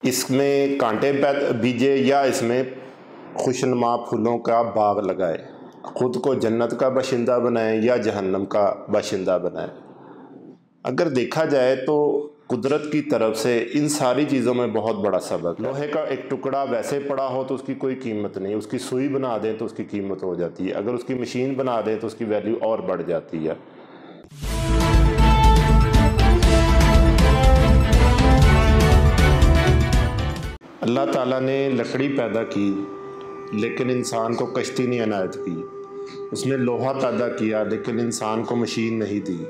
اس میں کانٹے بیجے یا اس میں خوشنما پھولوں کا باغ لگائے، خود کو جنت کا باشندہ بنائیں یا جہنم کا باشندہ بنائیں۔ اگر دیکھا جائے تو قدرت کی طرف سے ان ساری چیزوں میں بہت بڑا سبق ہے۔ لوہے کا ایک ٹکڑا ویسے پڑا ہو تو اس کی کوئی قیمت نہیں، اس کی سوئی بنا دیں تو اس کی قیمت ہو جاتی ہے، اگر اس کی مشین بنا دیں تو اس کی ویلیو اور بڑھ جاتی ہے۔ اللہ تعالیٰ نے لکڑی پیدا کی لیکن انسان کو کشتی نہیں عنایت کی، اس نے لوہا پیدا کیا لیکن انسان کو مشین نہیں دی،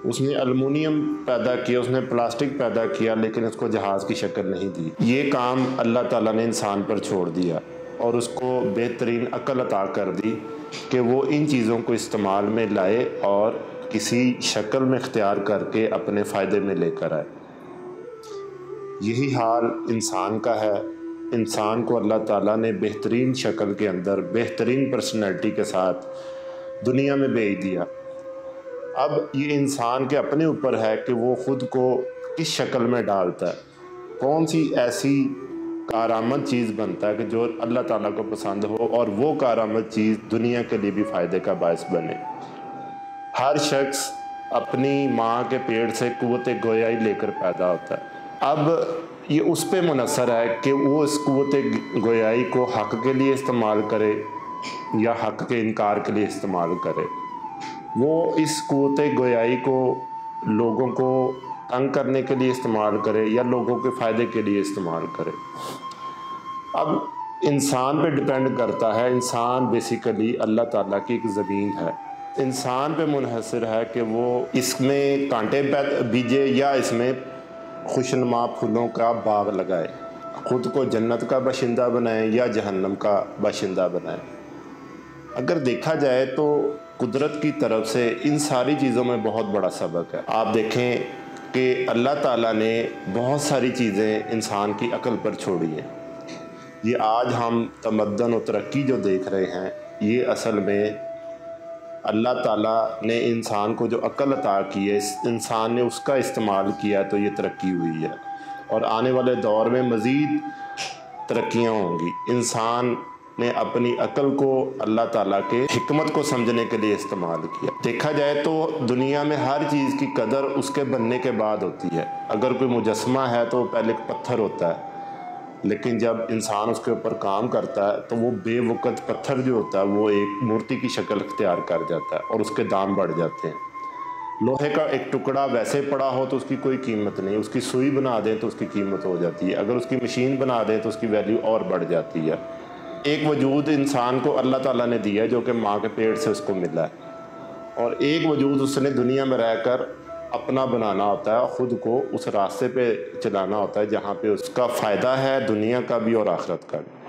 اس نے المونیم پیدا کیا، اس نے پلاسٹک پیدا کیا لیکن اس کو جہاز کی شکل نہیں دی۔ یہ کام اللہ تعالیٰ نے انسان پر چھوڑ دیا اور اس کو بہترین عقل عطا کر دی کہ وہ ان چیزوں کو استعمال میں لائے اور کسی شکل میں اختیار کر کے اپنے فائدے میں لے کر آئے۔ یہی حال انسان کا ہے۔ انسان کو اللہ تعالیٰ نے بہترین شکل کے اندر بہترین پرسنالٹی کے ساتھ دنیا میں بھیج دیا۔ اب یہ انسان کے اپنے اوپر ہے کہ وہ خود کو کس شکل میں ڈالتا ہے، کون سی ایسی کارآمد چیز بنتا ہے کہ جو اللہ تعالیٰ کو پسند ہو اور وہ کارآمد چیز دنیا کے لیے بھی فائدے کا باعث بنے۔ ہر شخص اپنی ماں کے پیٹ سے قوت گویائی لے کر پیدا ہوتا ہے۔ اب یہ اس پہ منحصر ہے کہ وہ اس قوت گویائی کو حق کے لیے استعمال کرے یا حق کے انکار کے لیے استعمال کرے۔ وہ اس قوت گویائی کو لوگوں کو تنگ کرنے کے لیے استعمال کرے یا لوگوں کے فائدے کے لیے استعمال کرے۔ اب انسان پہ ڈیپینڈ کرتا ہے، انسان بیسیکلی اللہ تعالیٰ کی ایک زمین ہے، انسان پہ منحصر ہے کہ وہ اس میں کانٹے بیجے یا اس میں خوشنما پھولوں کا باغ لگائے، خود کو جنت کا باشندہ بنائیں یا جہنم کا باشندہ بنائیں۔ اگر دیکھا جائے تو قدرت کی طرف سے ان ساری چیزوں میں بہت بڑا سبق ہے۔ آپ دیکھیں کہ اللہ تعالیٰ نے بہت ساری چیزیں انسان کی عقل پر چھوڑی ہیں۔ یہ آج ہم تمدن و ترقی جو دیکھ رہے ہیں، یہ اصل میں اللہ تعالیٰ نے انسان کو جو عقل عطا کی ہے، انسان نے اس کا استعمال کیا تو یہ ترقی ہوئی ہے، اور آنے والے دور میں مزید ترقیاں ہوں گی۔ انسان نے اپنی عقل کو اللہ تعالیٰ کے حکمت کو سمجھنے کے لیے استعمال کیا۔ دیکھا جائے تو دنیا میں ہر چیز کی قدر اس کے بننے کے بعد ہوتی ہے۔ اگر کوئی مجسمہ ہے تو پہلے ایک پتھر ہوتا ہے، لیکن جب انسان اس کے اوپر کام کرتا ہے تو وہ بے وقت پتھر جو ہوتا ہے وہ ایک مورتی کی شکل اختیار کر جاتا ہے اور اس کے دام بڑھ جاتے ہیں۔ لوہے کا ایک ٹکڑا ویسے پڑا ہو تو اس کی کوئی قیمت نہیں، اس کی سوئی بنا دیں تو اس کی قیمت ہو جاتی ہے، اگر اس کی مشین بنا دیں تو اس کی ویلیو اور بڑھ جاتی ہے۔ ایک وجود انسان کو اللہ تعالیٰ نے دیا جو کہ ماں کے پیٹ سے اس کو ملا ہے، اور ایک وجود اس نے دنیا میں رہ کر اپنا بنانا ہوتا ہے، خود کو اس راستے پہ چلانا ہوتا ہے جہاں پہ اس کا فائدہ ہے، دنیا کا بھی اور آخرت کا بھی۔